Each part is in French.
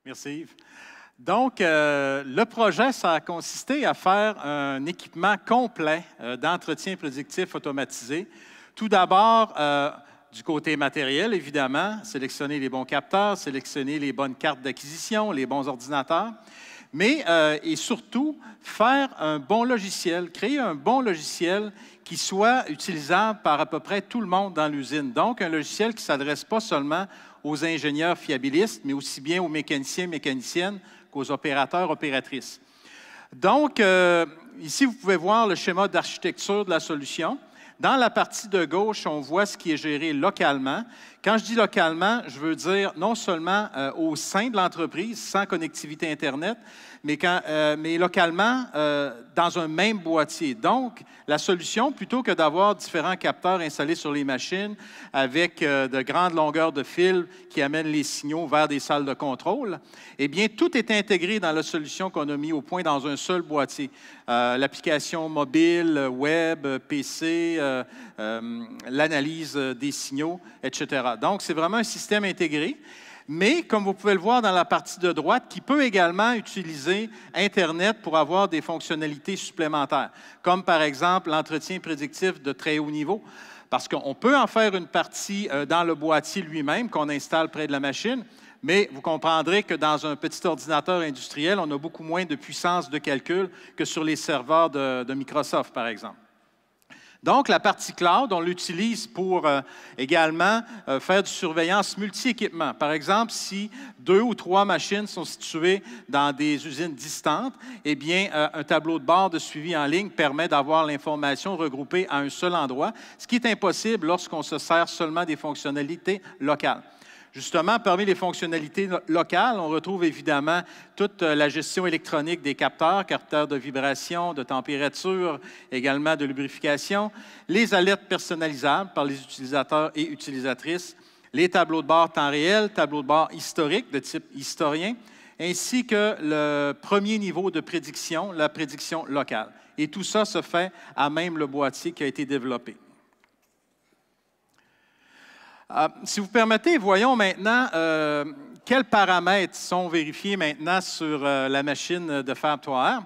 Merci Yves. Donc, le projet, ça a consisté à faire un équipement complet d'entretien prédictif automatisé. Tout d'abord, du côté matériel, évidemment, sélectionner les bons capteurs, sélectionner les bonnes cartes d'acquisition, les bons ordinateurs, mais et surtout, faire un bon logiciel, créer un bon logiciel qui soit utilisable par à peu près tout le monde dans l'usine. Donc, un logiciel qui ne s'adresse pas seulement aux ingénieurs fiabilistes, mais aussi bien aux mécaniciens, mécaniciennes qu'aux opérateurs, opératrices. Donc, ici, vous pouvez voir le schéma d'architecture de la solution. Dans la partie de gauche, on voit ce qui est géré localement. Quand je dis localement, je veux dire non seulement au sein de l'entreprise, sans connectivité Internet, mais localement dans un même boîtier. Donc, la solution, plutôt que d'avoir différents capteurs installés sur les machines avec de grandes longueurs de fil qui amènent les signaux vers des salles de contrôle, eh bien, tout est intégré dans la solution qu'on a mis au point dans un seul boîtier. L'application mobile, web, PC, l'analyse des signaux, etc. Donc, c'est vraiment un système intégré. Mais, comme vous pouvez le voir dans la partie de droite, qui peut également utiliser Internet pour avoir des fonctionnalités supplémentaires, comme par exemple l'entretien prédictif de très haut niveau, parce qu'on peut en faire une partie dans le boîtier lui-même qu'on installe près de la machine, mais vous comprendrez que dans un petit ordinateur industriel, on a beaucoup moins de puissance de calcul que sur les serveurs de Microsoft, par exemple. Donc, la partie cloud, on l'utilise pour également faire du surveillance multi-équipement. Par exemple, si 2 ou 3 machines sont situées dans des usines distantes, eh bien, un tableau de bord de suivi en ligne permet d'avoir l'information regroupée à un seul endroit, ce qui est impossible lorsqu'on se sert seulement des fonctionnalités locales. Justement, parmi les fonctionnalités locales, on retrouve évidemment toute la gestion électronique des capteurs, capteurs de vibration, de température, également de lubrification, les alertes personnalisables par les utilisateurs et utilisatrices, les tableaux de bord temps réel, tableaux de bord historiques de type historien, ainsi que le premier niveau de prédiction, la prédiction locale. Et tout ça se fait à même le boîtier qui a été développé. Si vous permettez, voyons maintenant quels paramètres sont vérifiés maintenant sur la machine de Fab 3R.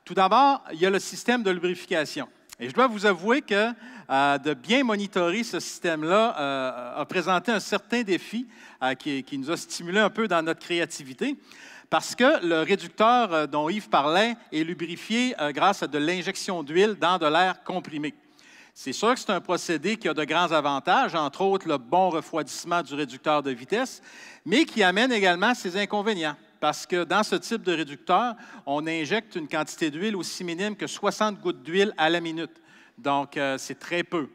Tout d'abord, il y a le système de lubrification. Et je dois vous avouer que de bien monitorer ce système-là a présenté un certain défi qui nous a stimulé un peu dans notre créativité, parce que le réducteur dont Yves parlait est lubrifié grâce à de l'injection d'huile dans de l'air comprimé. C'est sûr que c'est un procédé qui a de grands avantages, entre autres le bon refroidissement du réducteur de vitesse, mais qui amène également ses inconvénients. Parce que dans ce type de réducteur, on injecte une quantité d'huile aussi minime que 60 gouttes d'huile à la minute. Donc, c'est très peu.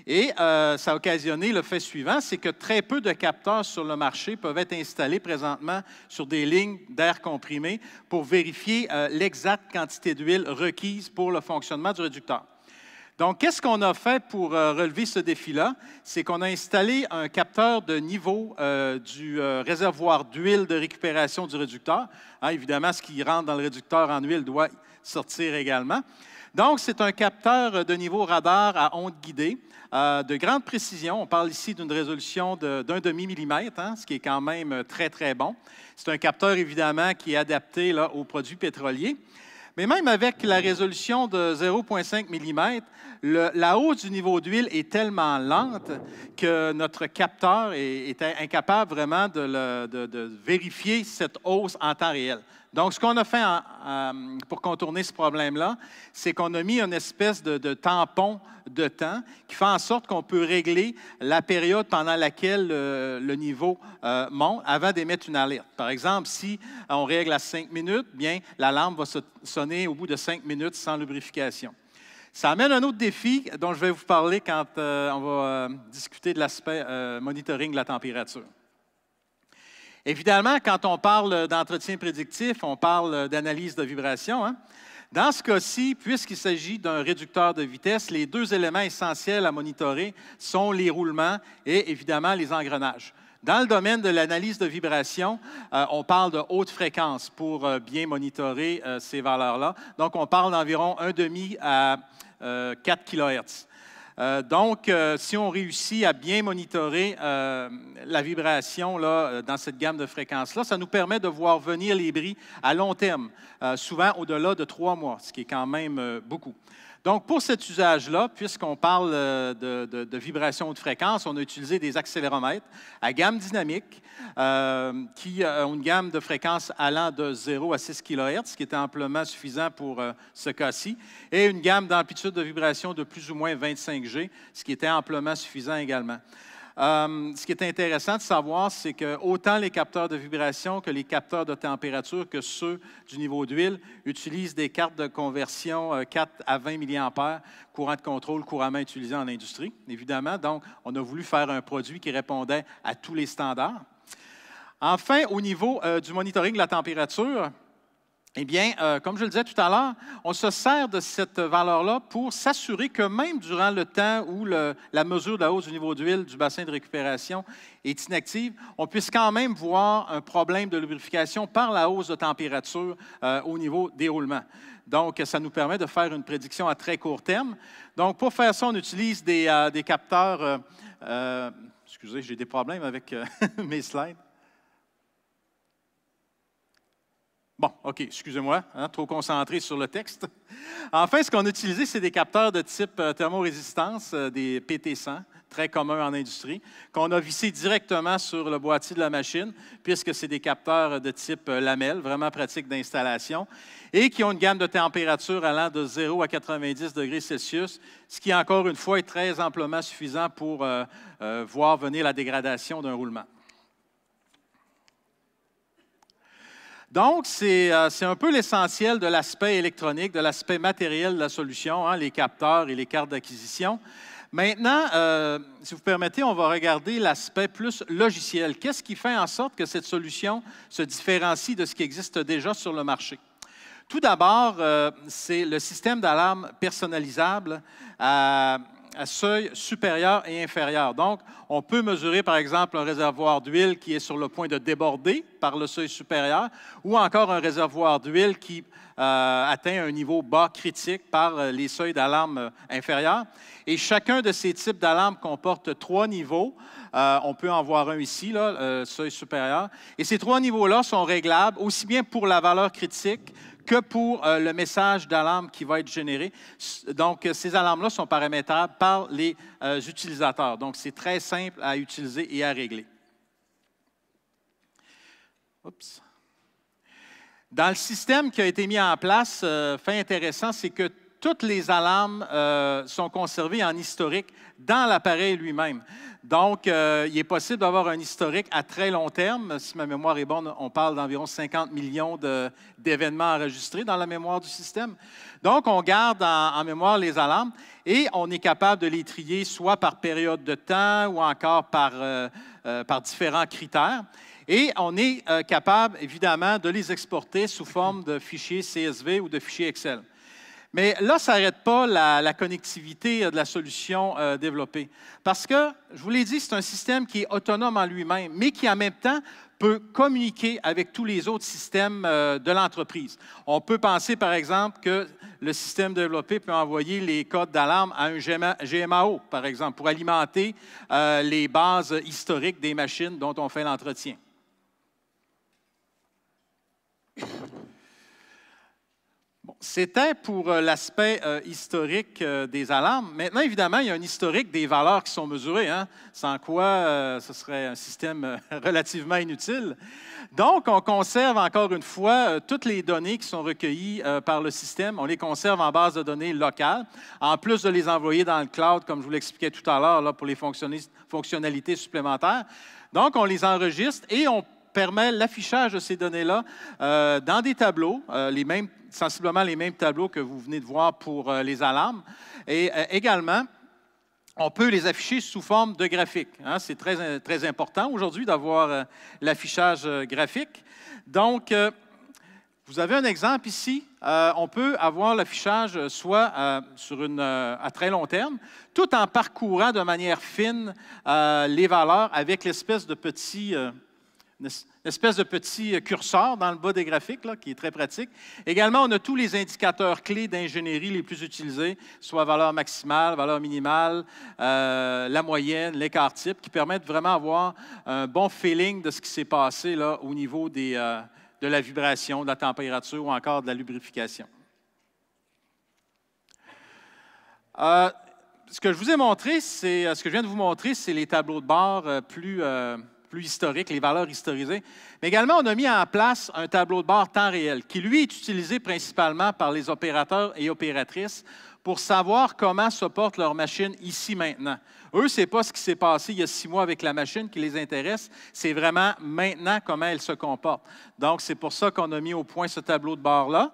Et ça a occasionné le fait suivant, c'est que très peu de capteurs sur le marché peuvent être installés présentement sur des lignes d'air comprimé pour vérifier l'exacte quantité d'huile requise pour le fonctionnement du réducteur. Donc, qu'est-ce qu'on a fait pour relever ce défi-là? C'est qu'on a installé un capteur de niveau du réservoir d'huile de récupération du réducteur. Hein, évidemment, ce qui rentre dans le réducteur en huile doit sortir également. Donc, c'est un capteur de niveau radar à ondes guidées de grande précision. On parle ici d'une résolution d'un demi-millimètre, hein, ce qui est quand même très, très bon. C'est un capteur, évidemment, qui est adapté là, aux produits pétroliers. Mais même avec la résolution de 0,5 mm, la hausse du niveau d'huile est tellement lente que notre capteur était incapable vraiment de vérifier cette hausse en temps réel. Donc, ce qu'on a fait pour contourner ce problème-là, c'est qu'on a mis une espèce de tampon de temps qui fait en sorte qu'on peut régler la période pendant laquelle le niveau monte avant d'émettre une alerte. Par exemple, si on règle à 5 minutes, bien, la lampe va sonner au bout de 5 minutes sans lubrification. Ça amène un autre défi dont je vais vous parler quand on va discuter de l'aspect monitoring de la température. Évidemment, quand on parle d'entretien prédictif, on parle d'analyse de vibration. Hein? Dans ce cas-ci, puisqu'il s'agit d'un réducteur de vitesse, les deux éléments essentiels à monitorer sont les roulements et évidemment les engrenages. Dans le domaine de l'analyse de vibration, on parle de haute fréquence pour bien monitorer ces valeurs-là. Donc, on parle d'environ 1,5 à 4 kHz. Donc, si on réussit à bien monitorer la vibration là, dans cette gamme de fréquences-là, ça nous permet de voir venir les bris à long terme, souvent au-delà de 3 mois, ce qui est quand même beaucoup. Donc, pour cet usage-là, puisqu'on parle de vibration de fréquence, on a utilisé des accéléromètres à gamme dynamique qui ont une gamme de fréquences allant de 0 à 6 kHz, ce qui était amplement suffisant pour ce cas-ci, et une gamme d'amplitude de vibration de plus ou moins 25 G, ce qui était amplement suffisant également. Ce qui est intéressant de savoir, c'est que autant les capteurs de vibration que les capteurs de température que ceux du niveau d'huile utilisent des cartes de conversion 4 à 20 mA, courant de contrôle couramment utilisé en industrie, évidemment. Donc, on a voulu faire un produit qui répondait à tous les standards. Enfin, au niveau du monitoring de la température, eh bien, comme je le disais tout à l'heure, on se sert de cette valeur-là pour s'assurer que même durant le temps où la mesure de la hausse du niveau d'huile du bassin de récupération est inactive, on puisse quand même voir un problème de lubrification par la hausse de température au niveau des roulements. Donc, ça nous permet de faire une prédiction à très court terme. Donc, pour faire ça, on utilise des capteurs... excusez, j'ai des problèmes avec mes slides. Bon, OK, excusez-moi, trop concentré sur le texte. Enfin, ce qu'on a utilisé, c'est des capteurs de type thermorésistance, des PT100, très communs en industrie, qu'on a vissés directement sur le boîtier de la machine, puisque c'est des capteurs de type lamelle, vraiment pratiques d'installation, et qui ont une gamme de température allant de 0 à 90 degrés Celsius, ce qui, encore une fois, est très amplement suffisant pour voir venir la dégradation d'un roulement. Donc, c'est un peu l'essentiel de l'aspect électronique, de l'aspect matériel de la solution, hein, les capteurs et les cartes d'acquisition. Maintenant, si vous permettez, on va regarder l'aspect plus logiciel. Qu'est-ce qui fait en sorte que cette solution se différencie de ce qui existe déjà sur le marché? Tout d'abord, c'est le système d'alarme personnalisable à seuil supérieur et inférieur. Donc, on peut mesurer, par exemple, un réservoir d'huile qui est sur le point de déborder par le seuil supérieur ou encore un réservoir d'huile qui atteint un niveau bas critique par les seuils d'alarme inférieurs. Et chacun de ces types d'alarmes comporte 3 niveaux. On peut en voir un ici, là, seuil supérieur. Et ces 3 niveaux-là sont réglables aussi bien pour la valeur critique que pour le message d'alarme qui va être généré. Donc, ces alarmes-là sont paramétrables par les utilisateurs. Donc, c'est très simple à utiliser et à régler. Oups. Dans le système qui a été mis en place, fait intéressant, c'est que toutes les alarmes sont conservées en historique dans l'appareil lui-même. Donc, il est possible d'avoir un historique à très long terme. Si ma mémoire est bonne, on parle d'environ 50 millions d'événements enregistrés dans la mémoire du système. Donc, on garde en mémoire les alarmes et on est capable de les trier soit par période de temps ou encore par différents critères. Et on est capable, évidemment, de les exporter sous forme de fichiers CSV ou de fichiers Excel. Mais là, ça n'arrête pas la connectivité de la solution développée. Parce que, je vous l'ai dit, c'est un système qui est autonome en lui-même, mais qui en même temps peut communiquer avec tous les autres systèmes de l'entreprise. On peut penser, par exemple, que le système développé peut envoyer les codes d'alarme à un GMAO, par exemple, pour alimenter les bases historiques des machines dont on fait l'entretien. C'était pour l'aspect historique des alarmes. Maintenant, évidemment, il y a un historique des valeurs qui sont mesurées, hein, sans quoi ce serait un système relativement inutile. Donc, on conserve encore une fois toutes les données qui sont recueillies par le système. On les conserve en base de données locale, en plus de les envoyer dans le cloud, comme je vous l'expliquais tout à l'heure, pour les fonctionnalités supplémentaires. Donc, on les enregistre et on permet l'affichage de ces données-là dans des tableaux, sensiblement les mêmes tableaux que vous venez de voir pour les alarmes. Et également, on peut les afficher sous forme de graphique. Hein. C'est très, très important aujourd'hui d'avoir l'affichage graphique. Donc, vous avez un exemple ici. On peut avoir l'affichage soit à très long terme, tout en parcourant de manière fine les valeurs avec l'espèce de petit une espèce de petit curseur dans le bas des graphiques, là, qui est très pratique. Également, on a tous les indicateurs clés d'ingénierie les plus utilisés, soit valeur maximale, valeur minimale, la moyenne, l'écart type, qui permettent vraiment d'avoir un bon feeling de ce qui s'est passé là, au niveau de la vibration, de la température ou encore de la lubrification. Ce que je vous ai montré, ce que je viens de vous montrer, c'est les tableaux de bord plus historiques, les valeurs historisées. Mais également, on a mis en place un tableau de bord temps réel qui, lui, est utilisé principalement par les opérateurs et opératrices pour savoir comment se porte leur machine ici maintenant. Eux, ce n'est pas ce qui s'est passé il y a 6 mois avec la machine qui les intéresse, c'est vraiment maintenant comment elle se comporte. Donc, c'est pour ça qu'on a mis au point ce tableau de bord-là.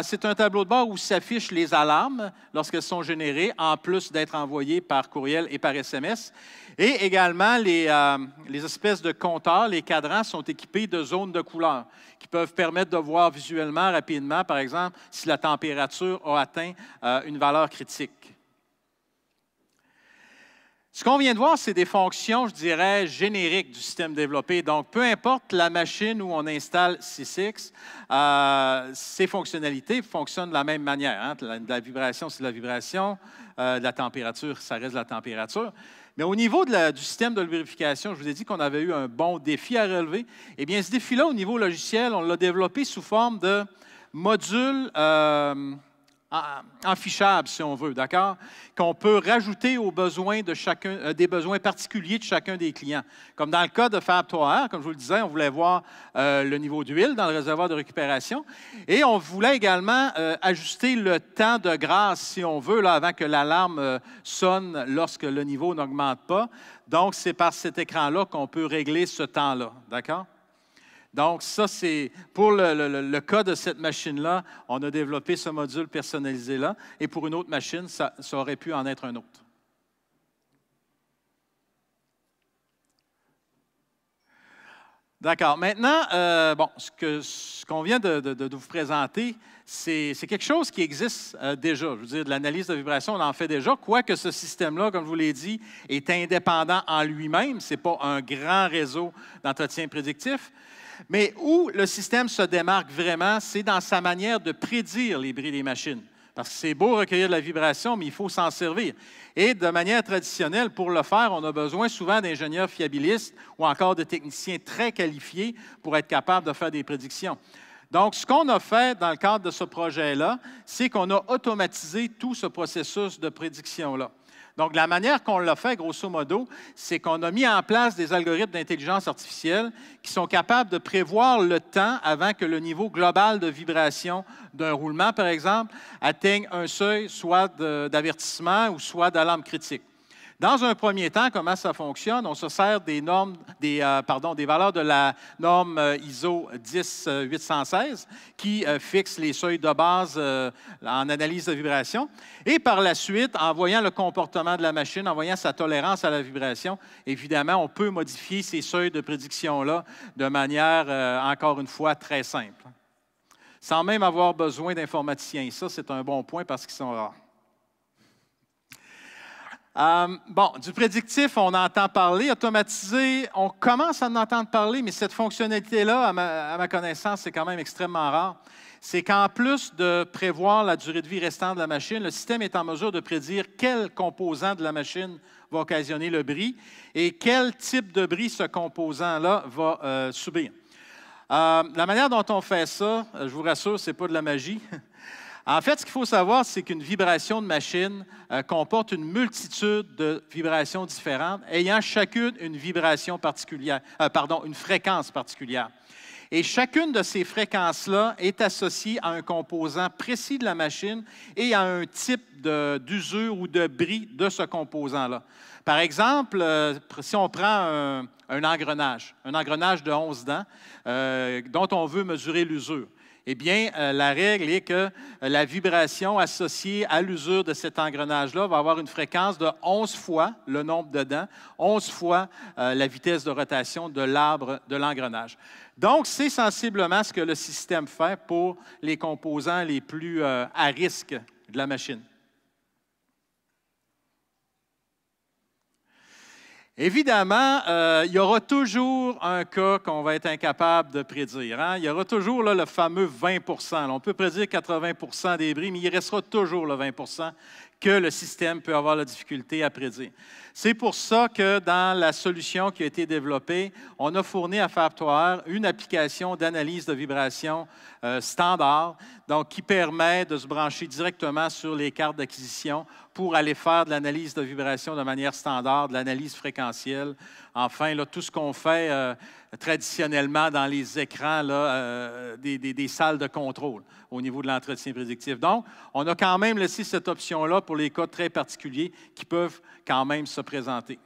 C'est un tableau de bord où s'affichent les alarmes lorsqu'elles sont générées, en plus d'être envoyées par courriel et par SMS. Et également, les espèces de compteurs, les cadrans, sont équipés de zones de couleur qui peuvent permettre de voir visuellement, rapidement, par exemple, si la température a atteint une valeur critique. Ce qu'on vient de voir, c'est des fonctions, je dirais, génériques du système développé. Donc, peu importe la machine où on installe SysX, ces fonctionnalités fonctionnent de la même manière. Hein. De la vibration, c'est de la vibration. De la température, ça reste de la température. Mais au niveau du système de lubrification, je vous ai dit qu'on avait eu un bon défi à relever. Eh bien, ce défi-là, au niveau logiciel, on l'a développé sous forme de modules enfichables, si on veut, d'accord? Qu'on peut rajouter aux besoins de chacun, des besoins particuliers de chacun des clients. Comme dans le cas de Fab 3R, comme je vous le disais, on voulait voir le niveau d'huile dans le réservoir de récupération. Et on voulait également ajuster le temps de grâce, si on veut, là, avant que l'alarme sonne lorsque le niveau n'augmente pas. Donc, c'est par cet écran-là qu'on peut régler ce temps-là, d'accord? Donc, ça, c'est pour le cas de cette machine-là, on a développé ce module personnalisé-là. Et pour une autre machine, ça aurait pu en être un autre. D'accord. Maintenant, bon, ce qu'on vient de vous présenter, c'est quelque chose qui existe déjà. Je veux dire, de l'analyse de vibration, on en fait déjà, quoique ce système-là, comme je vous l'ai dit, est indépendant en lui-même. Ce n'est pas un grand réseau d'entretien prédictif. Mais où le système se démarque vraiment, c'est dans sa manière de prédire les bris des machines. Parce que c'est beau recueillir de la vibration, mais il faut s'en servir. Et de manière traditionnelle, pour le faire, on a besoin souvent d'ingénieurs fiabilistes ou encore de techniciens très qualifiés pour être capables de faire des prédictions. Donc, ce qu'on a fait dans le cadre de ce projet-là, c'est qu'on a automatisé tout ce processus de prédiction-là. Donc, la manière qu'on l'a fait, grosso modo, c'est qu'on a mis en place des algorithmes d'intelligence artificielle qui sont capables de prévoir le temps avant que le niveau global de vibration d'un roulement, par exemple, atteigne un seuil soit d'avertissement ou soit d'alarme critique. Dans un premier temps, comment ça fonctionne? On se sert des valeurs de la norme ISO 10816 qui fixe les seuils de base en analyse de vibration. Et par la suite, en voyant le comportement de la machine, en voyant sa tolérance à la vibration, évidemment, on peut modifier ces seuils de prédiction-là de manière, encore une fois, très simple, sans même avoir besoin d'informaticiens. Ça, c'est un bon point parce qu'ils sont rares. Bon, du prédictif, on entend parler. Automatisé, on commence à en entendre parler, mais cette fonctionnalité-là, à ma connaissance, c'est quand même extrêmement rare. C'est qu'en plus de prévoir la durée de vie restante de la machine, le système est en mesure de prédire quel composant de la machine va occasionner le bris et quel type de bris ce composant-là va subir. La manière dont on fait ça, je vous rassure, ce n'est pas de la magie. En fait, ce qu'il faut savoir, c'est qu'une vibration de machine comporte une multitude de vibrations différentes, ayant chacune une vibration particulière, une fréquence particulière. Et chacune de ces fréquences-là est associée à un composant précis de la machine et à un type d'usure ou de bris de ce composant-là. Par exemple, si on prend un engrenage de 11 dents dont on veut mesurer l'usure, eh bien, la règle est que la vibration associée à l'usure de cet engrenage-là va avoir une fréquence de 11 fois le nombre de dents, 11 fois la vitesse de rotation de l'arbre de l'engrenage. Donc, c'est sensiblement ce que le système fait pour les composants les plus à risque de la machine. Évidemment, il y aura toujours un cas qu'on va être incapable de prédire. Hein? Il y aura toujours là, le fameux 20 là, on peut prédire 80 des bris, mais il restera toujours le 20 que le système peut avoir la difficulté à prédire. C'est pour ça que dans la solution qui a été développée, on a fourni à FabTower une application d'analyse de vibration standard, donc qui permet de se brancher directement sur les cartes d'acquisition pour aller faire de l'analyse de vibration de manière standard, de l'analyse fréquentielle. Enfin, là, tout ce qu'on fait traditionnellement dans les écrans là, des salles de contrôle au niveau de l'entretien prédictif. Donc, on a quand même laissé cette option-là pour les cas très particuliers qui peuvent quand même se présenter.